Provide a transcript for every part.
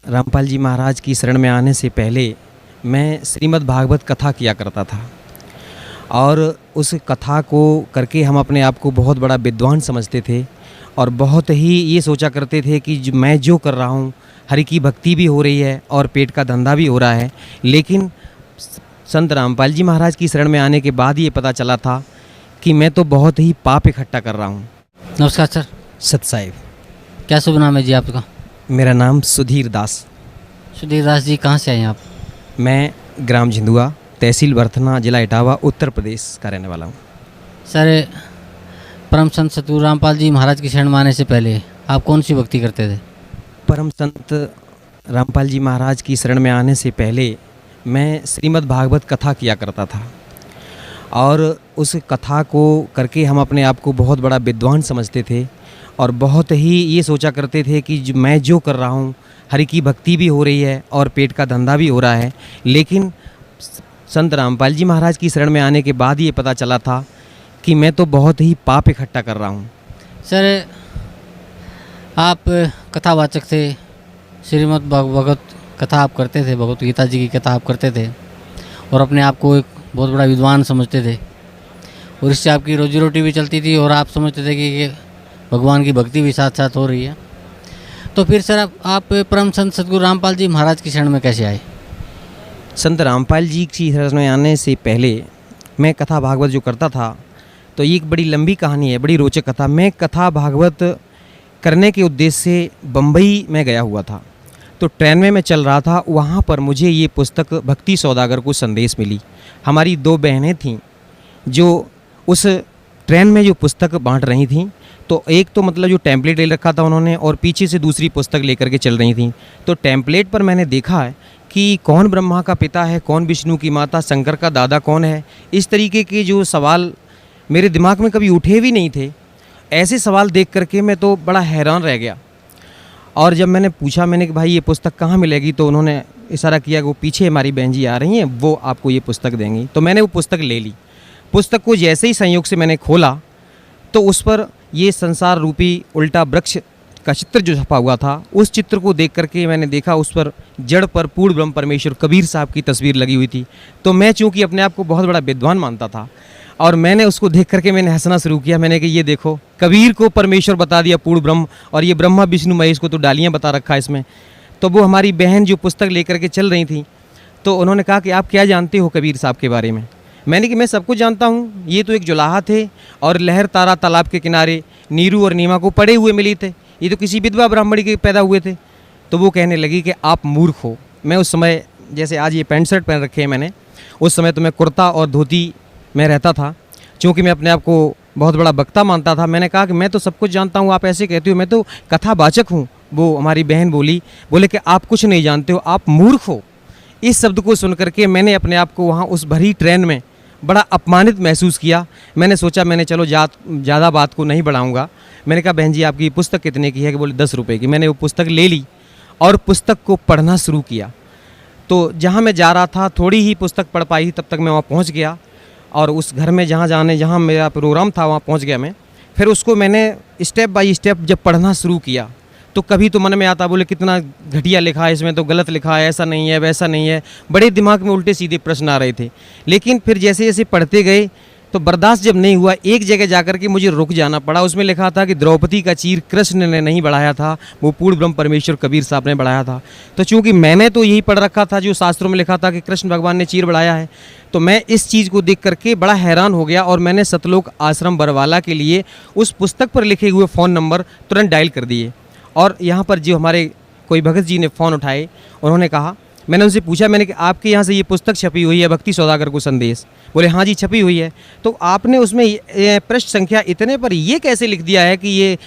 रामपाल जी महाराज की शरण में आने से पहले मैं श्रीमद् भागवत कथा किया करता था और उस कथा को करके हम अपने आप को बहुत बड़ा विद्वान समझते थे और बहुत ही ये सोचा करते थे कि मैं जो कर रहा हूँ हरि की भक्ति भी हो रही है और पेट का धंधा भी हो रहा है। लेकिन संत रामपाल जी महाराज की शरण में आने के बाद ये पता चला था कि मैं तो बहुत ही पाप इकट्ठा कर रहा हूँ। नमस्कार सर। सत साहिब। क्या शुभ नाम है जी आपका? मेरा नाम सुधीर दास। सुधीर दास जी, कहाँ से आए हैं आप? मैं ग्राम झिंदुआ, तहसील बर्थना, जिला इटावा, उत्तर प्रदेश का रहने वाला हूँ। सर, परम संत सतगुरु रामपाल जी महाराज की शरण में आने से पहले आप कौन सी भक्ति करते थे? परम संत रामपाल जी महाराज की शरण में आने से पहले मैं श्रीमद् भागवत कथा किया करता था और उस कथा को करके हम अपने आप को बहुत बड़ा विद्वान समझते थे और बहुत ही ये सोचा करते थे कि मैं जो कर रहा हूँ हरि की भक्ति भी हो रही है और पेट का धंधा भी हो रहा है। लेकिन संत रामपाल जी महाराज की शरण में आने के बाद ये पता चला था कि मैं तो बहुत ही पाप इकट्ठा कर रहा हूँ। सर, आप कथावाचक थे, श्रीमद् भागवत कथा आप करते थे, भगवत गीता जी की कथा आप करते थे और अपने आप को एक बहुत बड़ा विद्वान समझते थे और इससे आपकी रोजी रोटी भी चलती थी और आप समझते थे कि भगवान की भक्ति भी साथ साथ हो रही है। तो फिर सर आप परम संत सतगुरु रामपाल जी महाराज की शरण में कैसे आए? संत रामपाल जी की शरण में आने से पहले मैं कथा भागवत जो करता था, तो ये एक बड़ी लंबी कहानी है, बड़ी रोचक कथा। मैं कथा भागवत करने के उद्देश्य से बम्बई में गया हुआ था। तो ट्रेन में मैं चल रहा था, वहाँ पर मुझे ये पुस्तक भक्ति सौदागर को संदेश मिली। हमारी दो बहनें थीं जो उस ट्रेन में जो पुस्तक बांट रही थीं। तो एक तो मतलब जो टेम्पलेट ले रखा था उन्होंने और पीछे से दूसरी पुस्तक लेकर के चल रही थीं। तो टेम्पलेट पर मैंने देखा है कि कौन ब्रह्मा का पिता है, कौन विष्णु की माता, शंकर का दादा कौन है। इस तरीके के जो सवाल मेरे दिमाग में कभी उठे भी नहीं थे। ऐसे सवाल देख करके मैं तो बड़ा हैरान रह गया। और जब मैंने पूछा, मैंने कि भाई ये पुस्तक कहाँ मिलेगी, तो उन्होंने इशारा किया कि वो पीछे हमारी बहन जी आ रही हैं, वो आपको ये पुस्तक देंगी। तो मैंने वो पुस्तक ले ली। पुस्तक को जैसे ही संयोग से मैंने खोला तो उस पर ये संसार रूपी उल्टा वृक्ष का चित्र जो छपा हुआ था, उस चित्र को देख करके मैंने देखा उस पर जड़ पर पूर्ण ब्रह्म परमेश्वर कबीर साहब की तस्वीर लगी हुई थी। तो मैं चूँकि अपने आप को बहुत बड़ा विद्वान मानता था और मैंने उसको देख करके मैंने हंसना शुरू किया। मैंने कहा ये देखो, कबीर को परमेश्वर बता दिया पूर्ण ब्रह्म, और ये ब्रह्मा विष्णु महेश को तो डालियाँ बता रखा है इसमें। तो वो हमारी बहन जो पुस्तक लेकर के चल रही थी, तो उन्होंने कहा कि आप क्या जानते हो कबीर साहब के बारे में? मैंने कि मैं सब कुछ जानता हूँ, ये तो एक जुलाहा थे और लहर तारा तालाब के किनारे नीरू और नीमा को पड़े हुए मिली थे, ये तो किसी विधवा ब्राह्मणी के पैदा हुए थे। तो वो कहने लगी कि आप मूर्ख हो। मैं उस समय, जैसे आज ये पैंट शर्ट पहन रखे हैं मैंने, उस समय तो मैं कुर्ता और धोती में रहता था, चूँकि मैं अपने आप को बहुत बड़ा वक्ता मानता था। मैंने कहा कि मैं तो सब कुछ जानता हूँ, आप ऐसे कहते हो, मैं तो कथावाचक हूँ। वो हमारी बहन बोले कि आप कुछ नहीं जानते हो, आप मूर्ख हो। इस शब्द को सुन करके मैंने अपने आप को वहाँ उस भरी ट्रेन में बड़ा अपमानित महसूस किया। मैंने सोचा, मैंने चलो ज़्यादा बात को नहीं बढ़ाऊँगा। मैंने कहा बहन जी आपकी पुस्तक कितने की है? कि बोले 10 रुपये की। मैंने वो पुस्तक ले ली और पुस्तक को पढ़ना शुरू किया। तो जहाँ मैं जा रहा था, थोड़ी ही पुस्तक पढ़ पाई, तब तक मैं वहाँ पहुँच गया और उस घर में जहाँ मेरा प्रोग्राम था वहाँ पहुँच गया मैं। फिर उसको मैंने स्टेप बाय स्टेप जब पढ़ना शुरू किया तो कभी तो मन में आता, बोले कितना घटिया लिखा है इसमें, तो गलत लिखा है, ऐसा नहीं है, वैसा नहीं है। बड़े दिमाग में उल्टे सीधे प्रश्न आ रहे थे। लेकिन फिर जैसे जैसे पढ़ते गए तो बर्दाश्त जब नहीं हुआ, एक जगह जाकर के मुझे रुक जाना पड़ा। उसमें लिखा था कि द्रौपदी का चीर कृष्ण ने नहीं बढ़ाया था, वो पूर्ण ब्रह्म परमेश्वर कबीर साहब ने बढ़ाया था। तो चूँकि मैंने तो यही पढ़ रखा था जो शास्त्रों में लिखा था कि कृष्ण भगवान ने चीर बढ़ाया है, तो मैं इस चीज़ को देख करके बड़ा हैरान हो गया और मैंने सतलोक आश्रम बरवाला के लिए उस पुस्तक पर लिखे हुए फ़ोन नंबर तुरंत डायल कर दिए। और यहाँ पर जो हमारे कोई भगत जी ने फ़ोन उठाए, उन्होंने कहा, मैंने उनसे पूछा, मैंने कि आपके यहाँ से ये पुस्तक छपी हुई है भक्ति सौदागर को संदेश? बोले हाँ जी छपी हुई है। तो आपने उसमें पृष्ठ संख्या इतने पर ये कैसे लिख दिया है कि ये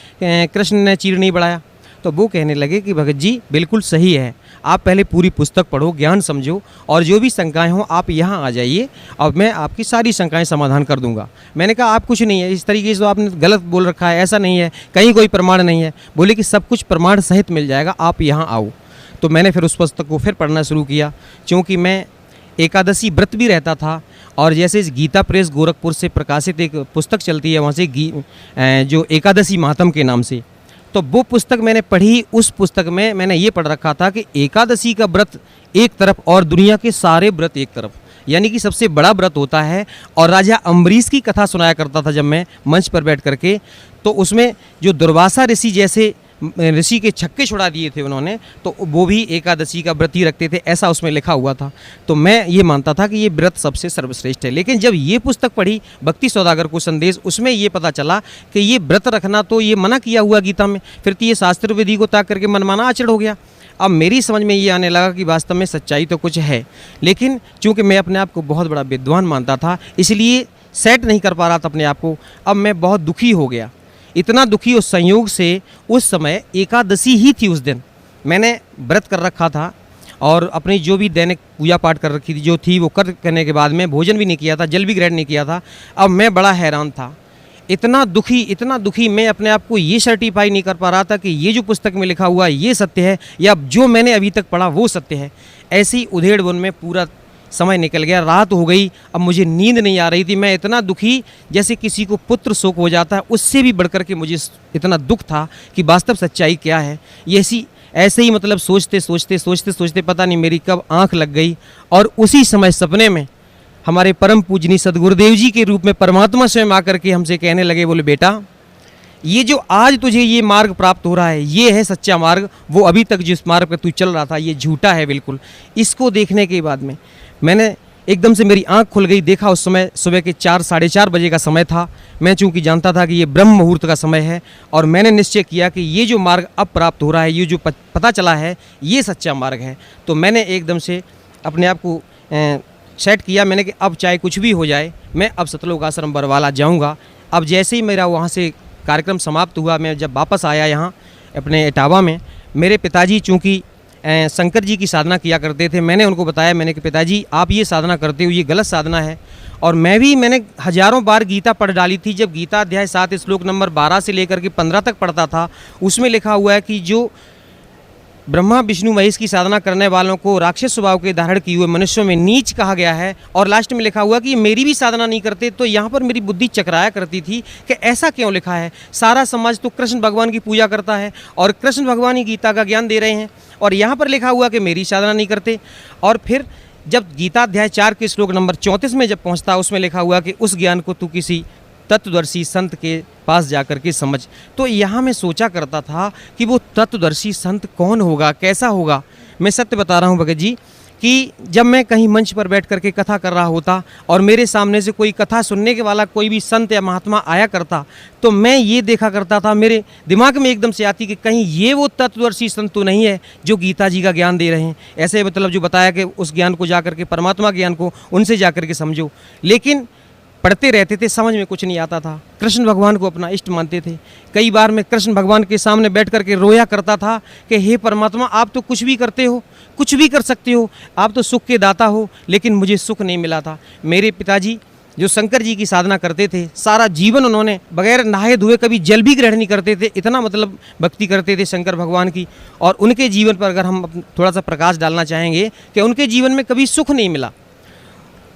कृष्ण ने चीर नहीं बढ़ाया? तो वो कहने लगे कि भगत जी बिल्कुल सही है, आप पहले पूरी पुस्तक पढ़ो, ज्ञान समझो, और जो भी शंकाएं हों आप यहाँ आ जाइए और मैं आपकी सारी शंकाएं समाधान कर दूंगा। मैंने कहा आप कुछ नहीं है, इस तरीके से तो आपने गलत बोल रखा है, ऐसा नहीं है, कहीं कोई प्रमाण नहीं है। बोले कि सब कुछ प्रमाण सहित मिल जाएगा, आप यहाँ आओ। तो मैंने फिर उस पुस्तक को फिर पढ़ना शुरू किया, क्योंकि मैं एकादशी व्रत भी रहता था। और जैसे इस गीता प्रेस गोरखपुर से प्रकाशित एक पुस्तक चलती है, वहाँ से जो एकादशी महात्म के नाम से, तो वो पुस्तक मैंने पढ़ी। उस पुस्तक में मैंने ये पढ़ रखा था कि एकादशी का व्रत एक तरफ और दुनिया के सारे व्रत एक तरफ, यानी कि सबसे बड़ा व्रत होता है। और राजा अम्बरीश की कथा सुनाया करता था जब मैं मंच पर बैठ करके, तो उसमें जो दुर्वासा ऋषि जैसे ऋषि के छक्के छुड़ा दिए थे उन्होंने, तो वो भी एकादशी का व्रत ही रखते थे, ऐसा उसमें लिखा हुआ था। तो मैं ये मानता था कि ये व्रत सबसे सर्वश्रेष्ठ है। लेकिन जब ये पुस्तक पढ़ी भक्ति सौदागर को संदेश, उसमें ये पता चला कि ये व्रत रखना तो ये मना किया हुआ गीता में, फिर तो ये शास्त्र विधि को ताक करके मनमाना आचरण हो गया। अब मेरी समझ में ये आने लगा कि वास्तव में सच्चाई तो कुछ है, लेकिन चूंकि मैं अपने आप को बहुत बड़ा विद्वान मानता था, इसलिए सेट नहीं कर पा रहा था अपने आप को। अब मैं बहुत दुखी हो गया, इतना दुखी उस संयोग से। उस समय एकादशी ही थी, उस दिन मैंने व्रत कर रखा था और अपनी जो भी दैनिक पूजा पाठ कर रखी थी जो थी वो करने के बाद में भोजन भी नहीं किया था, जल भी ग्रहण नहीं किया था। अब मैं बड़ा हैरान था, इतना दुखी मैं अपने आप को ये सर्टिफाई नहीं कर पा रहा था कि ये जो पुस्तक में लिखा हुआ ये सत्य है या जो मैंने अभी तक पढ़ा वो सत्य है। ऐसी उधेड़ बुन में पूरा समय निकल गया, रात हो गई, अब मुझे नींद नहीं आ रही थी। मैं इतना दुखी, जैसे किसी को पुत्र शोक हो जाता है, उससे भी बढ़कर के मुझे इतना दुख था कि वास्तव सच्चाई क्या है। ये ऐसे ही मतलब सोचते पता नहीं मेरी कब आँख लग गई और उसी समय सपने में हमारे परम पूजनीय सदगुरुदेव जी के रूप में परमात्मा स्वयं आकर के हमसे कहने लगे, बोले बेटा ये जो आज तुझे ये मार्ग प्राप्त हो रहा है ये है सच्चा मार्ग, वो अभी तक जिस मार्ग पर तू चल रहा था ये झूठा है बिल्कुल। इसको देखने के बाद में मैंने एकदम से मेरी आंख खुल गई, देखा उस समय सुबह के 4 साढ़े 4 बजे का समय था। मैं चूंकि जानता था कि ये ब्रह्म मुहूर्त का समय है और मैंने निश्चय किया कि ये जो मार्ग अब प्राप्त हो रहा है, ये जो पता चला है ये सच्चा मार्ग है। तो मैंने एकदम से अपने आप को सेट किया, मैंने कि अब चाहे कुछ भी हो जाए मैं अब सतलोक आश्रम बरवाला जाऊँगा। अब जैसे ही मेरा वहाँ से कार्यक्रम समाप्त हुआ, मैं जब वापस आया यहाँ अपने इटावा में, मेरे पिताजी चूँकि शंकर जी की साधना किया करते थे, मैंने उनको बताया, मैंने कि पिताजी आप ये साधना करते हो ये गलत साधना है। और मैंने हजारों बार गीता पढ़ डाली थी। जब गीता अध्याय 7 श्लोक नंबर 12 से लेकर के 15 तक पढ़ता था, उसमें लिखा हुआ है कि जो ब्रह्मा विष्णु महेश की साधना करने वालों को राक्षस स्वभाव के धारण किए हुए मनुष्यों में नीच कहा गया है। और लास्ट में लिखा हुआ कि मेरी भी साधना नहीं करते। तो यहाँ पर मेरी बुद्धि चकराया करती थी कि ऐसा क्यों लिखा है, सारा समाज तो कृष्ण भगवान की पूजा करता है और कृष्ण भगवान ही गीता का ज्ञान दे रहे हैं और यहाँ पर लिखा हुआ कि मेरी साधना नहीं करते। और फिर जब गीता अध्याय 4 के श्लोक नंबर 34 में जब पहुँचता, उसमें लिखा हुआ कि उस ज्ञान को तू किसी तत्वदर्शी संत के पास जाकर के समझ। तो यहाँ मैं सोचा करता था कि वो तत्वदर्शी संत कौन होगा, कैसा होगा। मैं सत्य बता रहा हूँ भगत जी कि जब मैं कहीं मंच पर बैठ करके कथा कर रहा होता और मेरे सामने से कोई कथा सुनने के वाला कोई भी संत या महात्मा आया करता, तो मैं ये देखा करता था, मेरे दिमाग में एकदम से आती कि कहीं ये वो तत्वदर्शी संत तो नहीं है जो गीता जी का ज्ञान दे रहे हैं। ऐसे मतलब जो बताया कि उस ज्ञान को जाकर के, परमात्मा ज्ञान को उनसे जाकर के समझो। लेकिन पढ़ते रहते थे, समझ में कुछ नहीं आता था। कृष्ण भगवान को अपना इष्ट मानते थे। कई बार मैं कृष्ण भगवान के सामने बैठ कर के रोया करता था कि हे परमात्मा आप तो कुछ भी करते हो, कुछ भी कर सकते हो, आप तो सुख के दाता हो, लेकिन मुझे सुख नहीं मिला था। मेरे पिताजी जो शंकर जी की साधना करते थे, सारा जीवन उन्होंने बगैर नहाए धोए कभी जल भी ग्रहण नहीं करते थे, इतना मतलब भक्ति करते थे शंकर भगवान की। और उनके जीवन पर अगर हम थोड़ा सा प्रकाश डालना चाहेंगे कि उनके जीवन में कभी सुख नहीं मिला,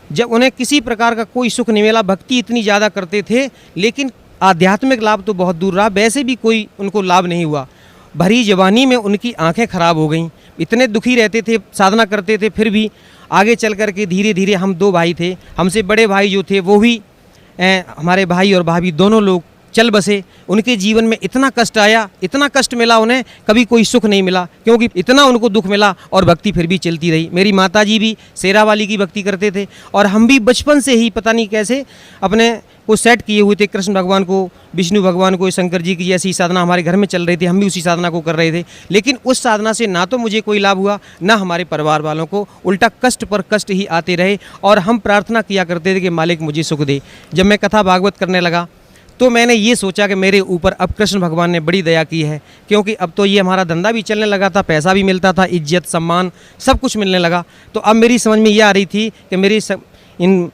जब उन्हें किसी प्रकार का कोई सुख नहीं मिला। भक्ति इतनी ज़्यादा करते थे लेकिन आध्यात्मिक लाभ तो बहुत दूर रहा, वैसे भी कोई उनको लाभ नहीं हुआ। भरी जवानी में उनकी आंखें खराब हो गईं, इतने दुखी रहते थे, साधना करते थे, फिर भी आगे चल कर के धीरे धीरे हम 2 भाई थे, हमसे बड़े भाई जो थे वो भी हमारे भाई और भाभी दोनों लोग चल बसे। उनके जीवन में इतना कष्ट आया, इतना कष्ट मिला उन्हें, कभी कोई सुख नहीं मिला, क्योंकि इतना उनको दुख मिला और भक्ति फिर भी चलती रही। मेरी माताजी भी शेरावाली की भक्ति करते थे और हम भी बचपन से ही पता नहीं कैसे अपने को सेट किए हुए थे। कृष्ण भगवान को, विष्णु भगवान को, शंकर जी की जैसी साधना हमारे घर में चल रही थी, हम भी उसी साधना को कर रहे थे। लेकिन उस साधना से ना तो मुझे कोई लाभ हुआ, ना हमारे परिवार वालों को, उल्टा कष्ट पर कष्ट ही आते रहे। और हम प्रार्थना किया करते थे कि मालिक मुझे सुख दे। जब मैं कथा भागवत करने लगा तो मैंने ये सोचा कि मेरे ऊपर अब कृष्ण भगवान ने बड़ी दया की है, क्योंकि अब तो ये हमारा धंधा भी चलने लगा था, पैसा भी मिलता था, इज्जत सम्मान सब कुछ मिलने लगा। तो अब मेरी समझ में ये आ रही थी कि इन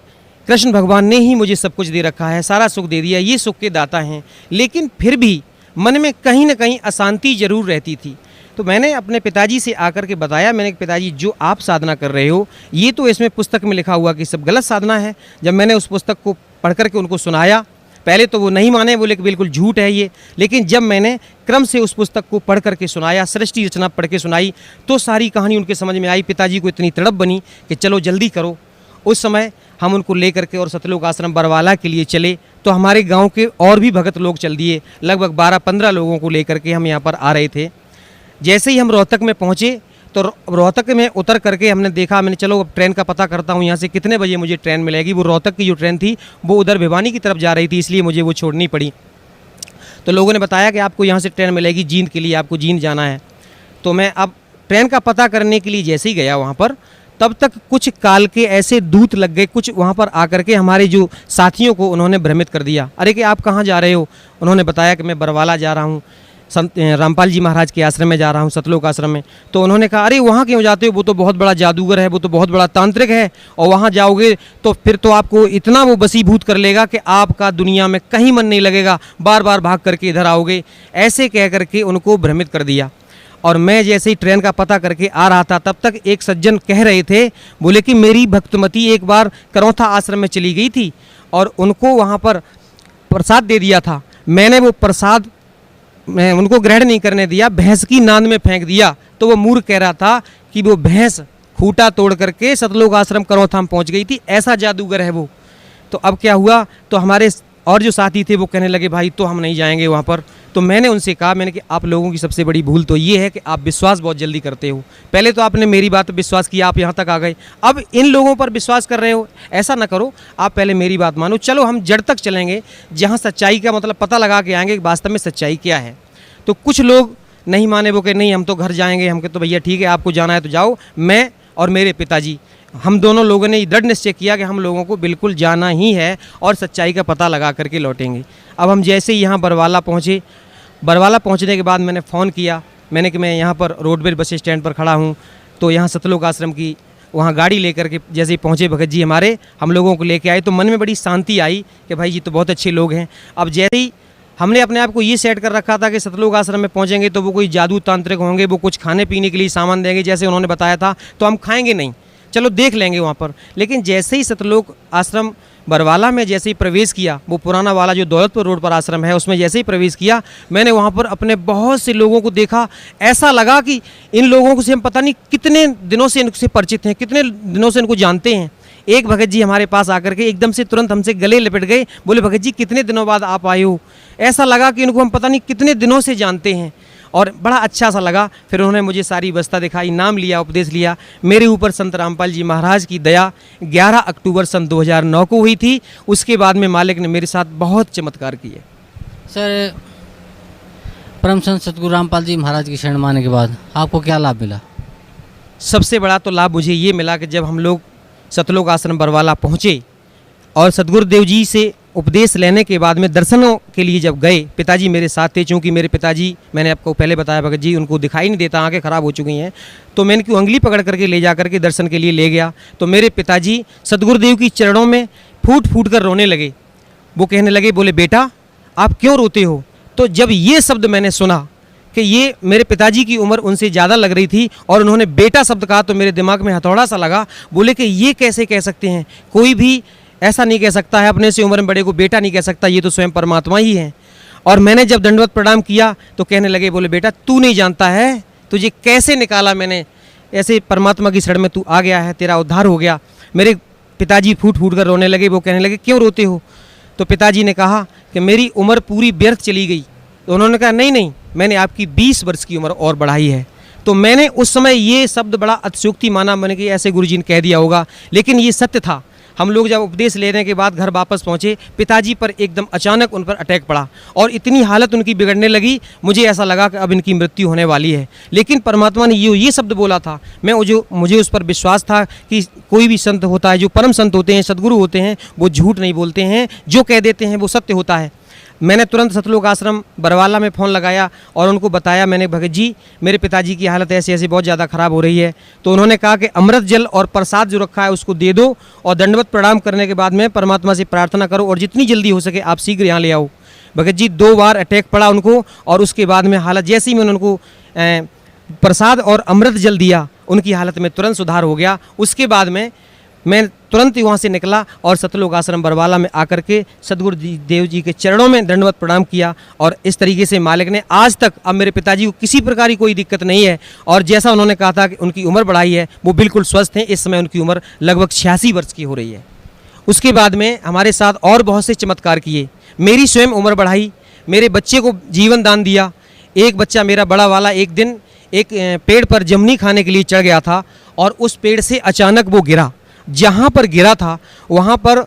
कृष्ण भगवान ने ही मुझे सब कुछ दे रखा है, सारा सुख दे दिया, ये सुख के दाता हैं। लेकिन फिर भी मन में कहीं ना कहीं अशांति जरूर रहती थी। तो मैंने अपने पिताजी से आकर के बताया, मैंने पिताजी जो आप साधना कर रहे हो ये तो इसमें पुस्तक में लिखा हुआ कि सब गलत साधना है। जब मैंने उस पुस्तक को पढ़ कर के उनको सुनाया पहले तो वो नहीं माने, बोले कि बिल्कुल झूठ है ये। लेकिन जब मैंने क्रम से उस पुस्तक को पढ़ करके सुनाया, सृष्टि रचना पढ़ के सुनाई, तो सारी कहानी उनके समझ में आई। पिताजी को इतनी तड़प बनी कि चलो जल्दी करो। उस समय हम उनको लेकर के और सतलोक आश्रम बरवाला के लिए चले। तो हमारे गांव के और भी भगत लोग चल दिए, लगभग 12-15 लोगों को लेकर के हम यहाँ पर आ रहे थे। जैसे ही हम रोहतक में पहुँचे तो रोहतक में उतर करके हमने देखा, मैंने चलो अब ट्रेन का पता करता हूँ यहाँ से कितने बजे मुझे ट्रेन मिलेगी। वो रोहतक की जो ट्रेन थी वो उधर भिवानी की तरफ जा रही थी, इसलिए मुझे वो छोड़नी पड़ी। तो लोगों ने बताया कि आपको यहाँ से ट्रेन मिलेगी जींद के लिए, आपको जींद जाना है। तो मैं अब ट्रेन का पता करने के लिए जैसे ही गया वहाँ पर, तब तक कुछ काल के ऐसे दूत लग गए, कुछ वहाँ पर आकर के हमारे जो साथियों को उन्होंने भ्रमित कर दिया। अरे कि आप कहाँ जा रहे हो? उन्होंने बताया कि मैं बरवाला जा रहा हूँ, संत रामपाल जी महाराज के आश्रम में जा रहा हूँ, सतलोक आश्रम में। तो उन्होंने कहा अरे वहाँ क्यों जाते हो? वो तो बहुत बड़ा जादूगर है, वो तो बहुत बड़ा तांत्रिक है, और वहाँ जाओगे तो फिर तो आपको इतना वो बसीभूत कर लेगा कि आपका दुनिया में कहीं मन नहीं लगेगा, बार बार भाग करके इधर आओगे। ऐसे कह करके उनको भ्रमित कर दिया। और मैं जैसे ही ट्रेन का पता करके आ रहा था, तब तक एक सज्जन कह रहे थे, बोले कि मेरी भक्तमती एक बार करौथा आश्रम में चली गई थी और उनको वहाँ पर प्रसाद दे दिया था। मैंने वो प्रसाद मैं उनको ग्रहण नहीं करने दिया, भैंस की नांद में फेंक दिया। तो वो मूर्ख कह रहा था कि वो भैंस खूंटा तोड़ करके सतलोक आश्रम करौथा में पहुँच गई थी, ऐसा जादूगर है वो। तो अब क्या हुआ, तो हमारे और जो साथी थे वो कहने लगे भाई तो हम नहीं जाएंगे वहाँ पर। तो मैंने उनसे कहा, मैंने कि आप लोगों की सबसे बड़ी भूल तो ये है कि आप विश्वास बहुत जल्दी करते हो। पहले तो आपने मेरी बात पर विश्वास किया, आप यहाँ तक आ गए, अब इन लोगों पर विश्वास कर रहे हो। ऐसा ना करो, आप पहले मेरी बात मानो। चलो हम जड़ तक चलेंगे, जहाँ सच्चाई का मतलब पता लगा के आएंगे कि वास्तव में सच्चाई क्या है। तो कुछ लोग नहीं माने, वो कि नहीं हम तो घर जाएंगे। हम कहते तो भैया ठीक है, आपको जाना है तो जाओ। मैं और मेरे पिताजी, हम दोनों लोगों ने दृढ़ निश्चय किया कि हम लोगों को बिल्कुल जाना ही है और सच्चाई का पता लगा करके लौटेंगे। अब हम जैसे ही यहाँ बरवाला पहुँचे, बरवाला पहुँचने के बाद मैंने फ़ोन किया, मैंने कि मैं यहाँ पर रोडवेज बस स्टैंड पर खड़ा हूँ। तो यहाँ सतलोक आश्रम की वहाँ गाड़ी लेकर के जैसे ही पहुँचे भगत जी हमारे, हम लोगों को लेके आए। तो मन में बड़ी शांति आई कि भाई जी तो बहुत अच्छे लोग हैं। अब जैसे ही हमने अपने आप को ये सेट कर रखा था कि सतलोक आश्रम में पहुँचेंगे तो वो कोई जादू तांत्रिक होंगे, वो कुछ खाने पीने के लिए सामान देंगे जैसे उन्होंने बताया था, तो हम खाएंगे नहीं, चलो देख लेंगे वहाँ पर। लेकिन जैसे ही सतलोक आश्रम बरवाला में जैसे ही प्रवेश किया, वो पुराना वाला जो दौलतपुर रोड पर आश्रम है उसमें जैसे ही प्रवेश किया, मैंने वहाँ पर अपने बहुत से लोगों को देखा। ऐसा लगा कि इन लोगों को से हम पता नहीं कितने दिनों से इनसे परिचित हैं, कितने दिनों से इनको जानते हैं। एक भगत जी हमारे पास आकर के एकदम से तुरंत हमसे गले लिपट गए, बोले भगत जी कितने दिनों बाद आप आए हो। ऐसा लगा कि इनको हम पता नहीं कितने दिनों से जानते हैं, और बड़ा अच्छा सा लगा। फिर उन्होंने मुझे सारी व्यवस्था दिखाई, नाम लिया, उपदेश लिया। मेरे ऊपर संत रामपाल जी महाराज की दया 11 अक्टूबर सन 2009 को हुई थी। उसके बाद में मालिक ने मेरे साथ बहुत चमत्कार किए। सर, परम संत सतगुरु रामपाल जी महाराज की शरण माने के बाद आपको क्या लाभ मिला? सबसे बड़ा तो लाभ मुझे ये मिला कि जब हम लोग सतलोक आश्रम बरवाला पहुँचे और सतगुरुदेव जी से उपदेश लेने के बाद में दर्शनों के लिए जब गए, पिताजी मेरे साथ थे। चूँकि मेरे पिताजी, मैंने आपको पहले बताया भगत जी, उनको दिखाई नहीं देता, आंखें ख़राब हो चुकी हैं। तो मैंने उनकी उंगली पकड़ करके ले जा करके दर्शन के लिए ले गया। तो मेरे पिताजी सतगुरुदेव की चरणों में फूट फूट कर रोने लगे। वो कहने लगे, बोले बेटा आप क्यों रोते हो? तो जब ये शब्द मैंने सुना कि ये मेरे पिताजी की उम्र उनसे ज़्यादा लग रही थी और उन्होंने बेटा शब्द कहा, तो मेरे दिमाग में हथौड़ा सा लगा। बोले कि ये कैसे कह सकते हैं, कोई भी ऐसा नहीं कह सकता है, अपने से उम्र में बड़े को बेटा नहीं कह सकता, ये तो स्वयं परमात्मा ही है। और मैंने जब दंडवत प्रणाम किया तो कहने लगे, बोले बेटा तू नहीं जानता है, तुझे कैसे निकाला मैंने, ऐसे परमात्मा की शरण में तू आ गया है, तेरा उद्धार हो गया। मेरे पिताजी फूट फूट कर रोने लगे। वो कहने लगे क्यों रोते हो? तो पिताजी ने कहा कि मेरी उम्र पूरी व्यर्थ चली गई। तो उन्होंने कहा नहीं नहीं, मैंने आपकी 20 वर्ष की उम्र और बढ़ाई है। तो मैंने उस समय ये शब्द बड़ा अतिशयोक्ति माना, मैंने कि ऐसे गुरुजी ने कह दिया होगा, लेकिन ये सत्य था। हम लोग जब उपदेश लेने के बाद घर वापस पहुँचे, पिताजी पर एकदम अचानक उन पर अटैक पड़ा और इतनी हालत उनकी बिगड़ने लगी, मुझे ऐसा लगा कि अब इनकी मृत्यु होने वाली है। लेकिन परमात्मा ने ये शब्द बोला था, मुझे उस पर विश्वास था कि कोई भी संत होता है, जो परम संत होते हैं, सद्गुरु होते हैं, वो झूठ नहीं बोलते हैं, जो कह देते हैं वो सत्य होता है। मैंने तुरंत सतलोक आश्रम बरवाला में फ़ोन लगाया और उनको बताया, मैंने भगत जी मेरे पिताजी की हालत ऐसे ऐसे बहुत ज़्यादा ख़राब हो रही है। तो उन्होंने कहा कि अमृत जल और प्रसाद जो रखा है उसको दे दो और दंडवत प्रणाम करने के बाद में परमात्मा से प्रार्थना करो और जितनी जल्दी हो सके आप शीघ्र यहाँ ले आओ। भगत जी 2 बार अटैक पड़ा उनको और उसके बाद में हालत, जैसे ही मैंने उनको प्रसाद और अमृत जल दिया, उनकी हालत में तुरंत सुधार हो गया। उसके बाद में मैं तुरंत ही वहाँ से निकला और सतलोक आश्रम बरवाला में आकर के सदगुरु देव जी के चरणों में दंडवत प्रणाम किया। और इस तरीके से मालिक ने आज तक अब मेरे पिताजी को किसी प्रकार की कोई दिक्कत नहीं है। और जैसा उन्होंने कहा था कि उनकी उम्र बढ़ाई है, वो बिल्कुल स्वस्थ हैं। इस समय उनकी उम्र लगभग 86 वर्ष की हो रही है। उसके बाद में हमारे साथ और बहुत से चमत्कार किए, मेरी स्वयं उम्र बढ़ाई, मेरे बच्चे को जीवन दान दिया। एक बच्चा मेरा बड़ा वाला एक दिन एक पेड़ पर जमनी खाने के लिए चढ़ गया था और उस पेड़ से अचानक वो गिरा। जहाँ पर गिरा था वहाँ पर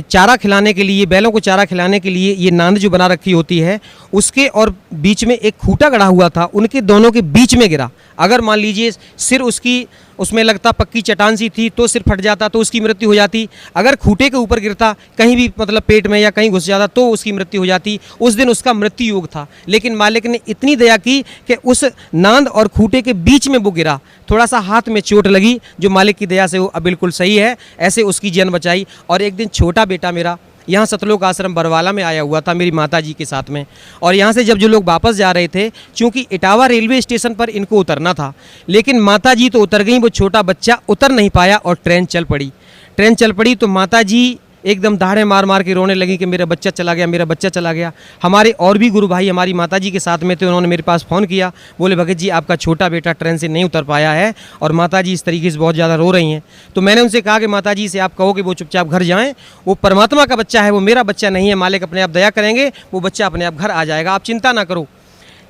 चारा खिलाने के लिए, बैलों को चारा खिलाने के लिए ये नांद जो बना रखी होती है उसके और बीच में एक खूंटा गड़ा हुआ था, उनके दोनों के बीच में गिरा। अगर मान लीजिए सिर उसकी उसमें लगता पक्की चट्टान सी थी तो सिर फट जाता तो उसकी मृत्यु हो जाती। अगर खूंटे के ऊपर गिरता कहीं भी मतलब पेट में या कहीं घुस जाता तो उसकी मृत्यु हो जाती। उस दिन उसका मृत्यु योग था, लेकिन मालिक ने इतनी दया की कि उस नांद और खूंटे के बीच में वो गिरा। थोड़ा सा हाथ में चोट लगी जो मालिक की दया से वो अब बिल्कुल सही है, ऐसे उसकी जान बचाई। और एक दिन छोटा बेटा मेरा यहाँ सतलोक आश्रम बरवाला में आया हुआ था मेरी माता जी के साथ में, और यहाँ से जब जो लोग वापस जा रहे थे, चूँकि इटावा रेलवे स्टेशन पर इनको उतरना था, लेकिन माता जी तो उतर गई, वो छोटा बच्चा उतर नहीं पाया और ट्रेन चल पड़ी। ट्रेन चल पड़ी तो माता जी एकदम दहाड़े मार मार के रोने लगी कि मेरा बच्चा चला गया, मेरा बच्चा चला गया। हमारे और भी गुरु भाई हमारी माता जी के साथ में थे, उन्होंने मेरे पास फ़ोन किया, बोले भगत जी आपका छोटा बेटा ट्रेन से नहीं उतर पाया है और माता जी इस तरीके से बहुत ज़्यादा रो रही हैं। तो मैंने उनसे कहा कि माता जी से आप कहो कि वो चुपचाप घर जाएँ, वो परमात्मा का बच्चा है, वो मेरा बच्चा नहीं है, मालिक अपने आप दया करेंगे, वो बच्चा अपने आप घर आ जाएगा, आप चिंता ना करो।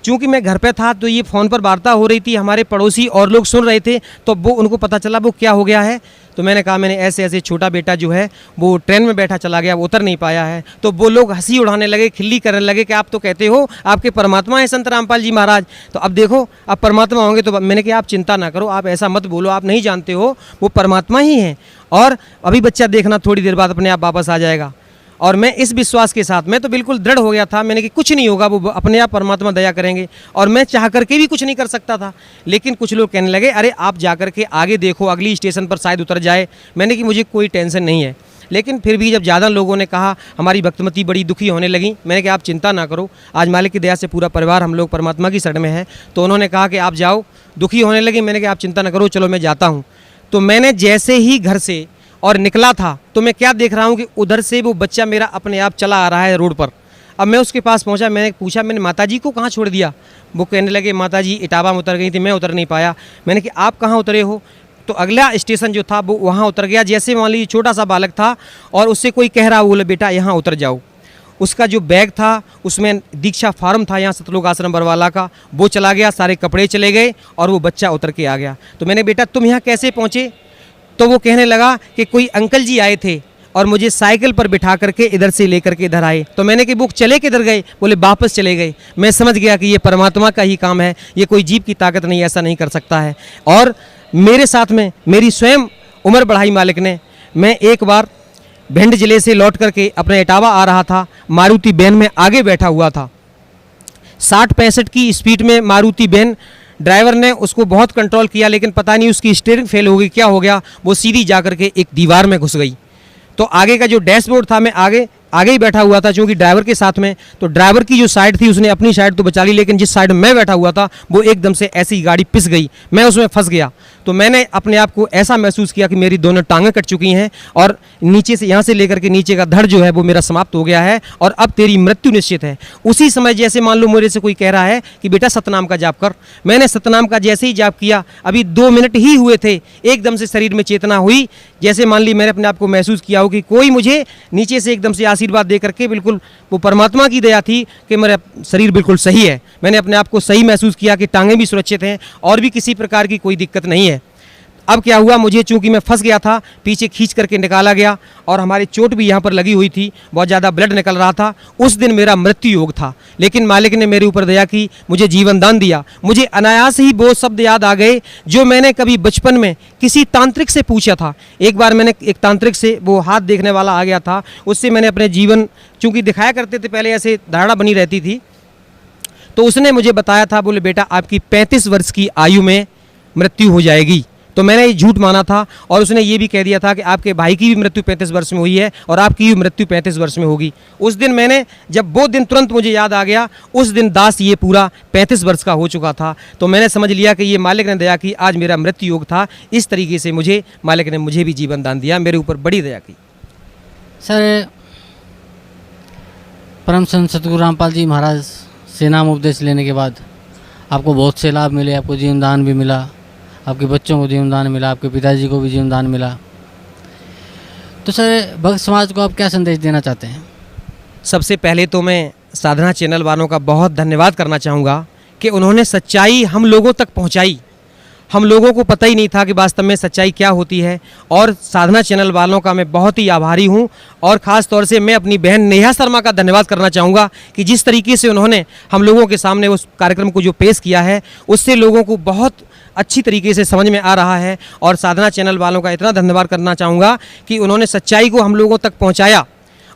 चूँकि मैं घर पे था तो ये फ़ोन पर वार्ता हो रही थी, हमारे पड़ोसी और लोग सुन रहे थे, तो वो उनको पता चला वो क्या हो गया है। तो मैंने कहा मैंने ऐसे ऐसे छोटा बेटा जो है वो ट्रेन में बैठा चला गया, वो उतर नहीं पाया है। तो वो लोग हंसी उड़ाने लगे, खिल्ली करने लगे कि आप तो कहते हो आपके परमात्मा हैं संत रामपाल जी महाराज, तो अब देखो आप परमात्मा होंगे। तो मैंने कहा आप चिंता ना करो, आप ऐसा मत बोलो, आप नहीं जानते हो, वो परमात्मा ही हैं और अभी बच्चा देखना थोड़ी देर बाद अपने आप वापस आ जाएगा। और मैं इस विश्वास के साथ मैं तो बिल्कुल दृढ़ हो गया था, मैंने कि कुछ नहीं होगा, वो अपने आप परमात्मा दया करेंगे। और मैं चाह करके भी कुछ नहीं कर सकता था, लेकिन कुछ लोग कहने लगे अरे आप जा कर के आगे देखो, अगली स्टेशन पर शायद उतर जाए। मैंने कि मुझे कोई टेंशन नहीं है, लेकिन फिर भी जब ज़्यादा लोगों ने कहा, हमारी भक्तमती बड़ी दुखी होने लगी। मैंने कहा आप चिंता ना करो, आज मालिक की दया से पूरा परिवार हम लोग परमात्मा की शरण में है। तो उन्होंने कहा कि आप जाओ, दुखी होने लगी। मैंने कहा आप चिंता ना करो, चलो मैं जाता हूँ। तो मैंने जैसे ही घर से और निकला था तो मैं क्या देख रहा हूँ कि उधर से वो बच्चा मेरा अपने आप चला आ रहा है रोड पर। अब मैं उसके पास पहुँचा, मैंने पूछा मैंने माता जी को कहाँ छोड़ दिया। वो कहने लगे माता जी इटावा में उतर गई थी, मैं उतर नहीं पाया। मैंने कि आप कहाँ उतरे हो? तो अगला स्टेशन जो था वो वहाँ उतर गया। जैसे मान लीजिए छोटा सा बालक था और उससे कोई कह रहा, बोले बेटा यहाँ उतर जाओ। उसका जो बैग था उसमें दीक्षा फार्म था यहाँ सतलोक आश्रम बरवाला का, वो चला गया, सारे कपड़े चले गए और वो बच्चा उतर के आ गया। तो मैंने बेटा तुम यहाँ कैसे पहुँचे? तो वो कहने लगा कि कोई अंकल जी आए थे और मुझे साइकिल पर बिठा करके इधर से लेकर के इधर आए। तो मैंने कि वो चले किधर गए? बोले वापस चले गए। मैं समझ गया कि ये परमात्मा का ही काम है, ये कोई जीव की ताकत नहीं, ऐसा नहीं कर सकता है। और मेरे साथ में मेरी स्वयं उम्र बढ़ाई मालिक ने। मैं एक बार भिंड जिले से लौट करके अपने इटावा आ रहा था, मारुति वैन में आगे बैठा हुआ था, 60-65 की स्पीड में मारुति वैन। ड्राइवर ने उसको बहुत कंट्रोल किया, लेकिन पता नहीं उसकी स्टीयरिंग फेल हो गई, क्या हो गया, वो सीधी जा करके एक दीवार में घुस गई। तो आगे का जो डैशबोर्ड था, मैं आगे ही बैठा हुआ था क्योंकि ड्राइवर के साथ में, तो ड्राइवर की जो साइड थी उसने अपनी साइड तो बचा ली, लेकिन जिस साइड में बैठा हुआ था वो एकदम से ऐसी गाड़ी पिस गई, मैं उसमें फंस गया। तो मैंने अपने आप को ऐसा महसूस किया कि मेरी दोनों टांगें कट चुकी हैं और नीचे से यहाँ से लेकर के नीचे का धड़ जो है वो मेरा समाप्त हो गया है और अब तेरी मृत्यु निश्चित है। उसी समय जैसे मान लो मेरे से कोई कह रहा है कि बेटा सतनाम का जाप कर, मैंने सतनाम का जैसे ही जाप किया, अभी 2 मिनट ही हुए थे, एकदम से शरीर में चेतना हुई। जैसे मान ली मैंने अपने आप को महसूस किया हो कि कोई मुझे नीचे से एकदम से आशीर्वाद दे करके, बिल्कुल वो परमात्मा की दया थी कि मेरा शरीर बिल्कुल सही है। मैंने अपने आप को सही महसूस किया कि टांगें भी सुरक्षित हैं और भी किसी प्रकार की कोई दिक्कत नहीं है। अब क्या हुआ, मुझे चूंकि मैं फंस गया था, पीछे खींच करके निकाला गया और हमारी चोट भी यहाँ पर लगी हुई थी, बहुत ज़्यादा ब्लड निकल रहा था। उस दिन मेरा मृत्यु योग था, लेकिन मालिक ने मेरे ऊपर दया की, मुझे जीवन दान दिया। मुझे अनायास ही वो शब्द याद आ गए जो मैंने कभी बचपन में किसी तांत्रिक से पूछा था। एक बार मैंने एक तांत्रिक से, वो हाथ देखने वाला आ गया था, उससे मैंने अपने जीवन, चूँकि दिखाया करते थे पहले, ऐसे धारणा बनी रहती थी, तो उसने मुझे बताया था, बोले बेटा आपकी 35 वर्ष की आयु में मृत्यु हो जाएगी। तो मैंने ये झूठ माना था और उसने ये भी कह दिया था कि आपके भाई की भी मृत्यु 35 वर्ष में हुई है और आपकी भी मृत्यु 35 वर्ष में होगी। उस दिन मैंने, जब वो दिन तुरंत मुझे याद आ गया, उस दिन दास ये पूरा 35 वर्ष का हो चुका था। तो मैंने समझ लिया कि ये मालिक ने दया की, आज मेरा मृत्यु योग था। इस तरीके से मुझे मालिक ने मुझे भी जीवन दान दिया, मेरे ऊपर बड़ी दया की। सर, परम संत सतगुरु रामपाल जी महाराज से नाम उपदेश लेने के बाद आपको बहुत से लाभ मिले, आपको जीवन दान भी मिला, आपके बच्चों को जीवन दान मिला, आपके पिताजी को भी जीवन दान मिला। तो सर, भक्त समाज को आप क्या संदेश देना चाहते हैं? सबसे पहले तो मैं साधना चैनल वालों का बहुत धन्यवाद करना चाहूँगा कि उन्होंने सच्चाई हम लोगों तक पहुँचाई। हम लोगों को पता ही नहीं था कि वास्तव में सच्चाई क्या होती है, और साधना चैनल वालों का मैं बहुत ही आभारी हूं। और ख़ास तौर से मैं अपनी बहन नेहा शर्मा का धन्यवाद करना चाहूँगा कि जिस तरीके से उन्होंने हम लोगों के सामने उस कार्यक्रम को जो पेश किया है, उससे लोगों को बहुत अच्छी तरीके से समझ में आ रहा है। और साधना चैनल वालों का इतना धन्यवाद करना चाहूँगा कि उन्होंने सच्चाई को हम लोगों तक पहुँचाया,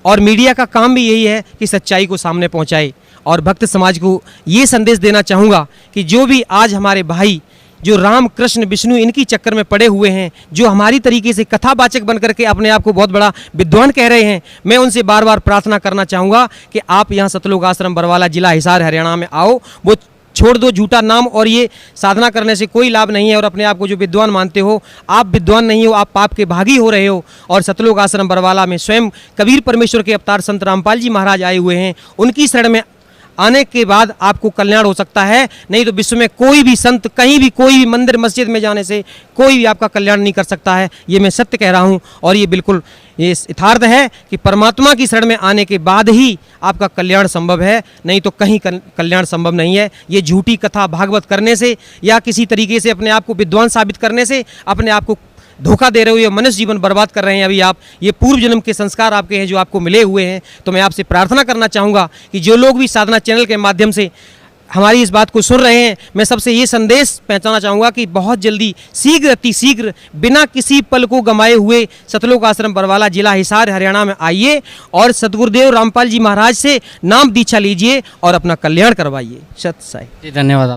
और मीडिया का काम भी यही है कि सच्चाई को सामने पहुँचाए। और भक्त समाज को ये संदेश देना चाहूँगा कि जो भी आज हमारे भाई जो राम कृष्ण विष्णु इनकी चक्कर में पड़े हुए हैं, जो हमारी तरीके से कथावाचक बन करके अपने आप को बहुत बड़ा विद्वान कह रहे हैं, मैं उनसे बार बार प्रार्थना करना चाहूँगा कि आप यहाँ सतलोक आश्रम बरवाला, जिला हिसार, हरियाणा में आओ। वो छोड़ दो झूठा नाम, और ये साधना करने से कोई लाभ नहीं है। और अपने आप को जो विद्वान मानते हो, आप विद्वान नहीं हो, आप पाप के भागी हो रहे हो। और सतलोक आश्रम बरवाला में स्वयं कबीर परमेश्वर के अवतार संत रामपाल जी महाराज आए हुए हैं। उनकी शरण में आने के बाद आपको कल्याण हो सकता है, नहीं तो विश्व में कोई भी संत कहीं भी कोई भी मंदिर मस्जिद में जाने से कोई भी आपका कल्याण नहीं कर सकता है। ये मैं सत्य कह रहा हूँ, और ये बिल्कुल ये यथार्थ है कि परमात्मा की शरण में आने के बाद ही आपका कल्याण संभव है, नहीं तो कहीं कल्याण संभव नहीं है। ये झूठी कथा भागवत करने से या किसी तरीके से अपने आप को विद्वान साबित करने से अपने आप को धोखा दे रहे हो, ये मनुष्य जीवन बर्बाद कर रहे हैं अभी आप। ये पूर्व जन्म के संस्कार आपके हैं जो आपको मिले हुए हैं। तो मैं आपसे प्रार्थना करना चाहूँगा कि जो लोग भी साधना चैनल के माध्यम से हमारी इस बात को सुन रहे हैं, मैं सबसे ये संदेश पहुंचाना चाहूँगा कि बहुत जल्दी, शीघ्र अति शीघ्र, बिना किसी पल को गंवाए हुए सतलोक आश्रम बरवाला, जिला हिसार, हरियाणा में आइए और सतगुरुदेव रामपाल जी महाराज से नाम दीक्षा लीजिए और अपना कल्याण करवाइए। सत साई। जी, धन्यवाद।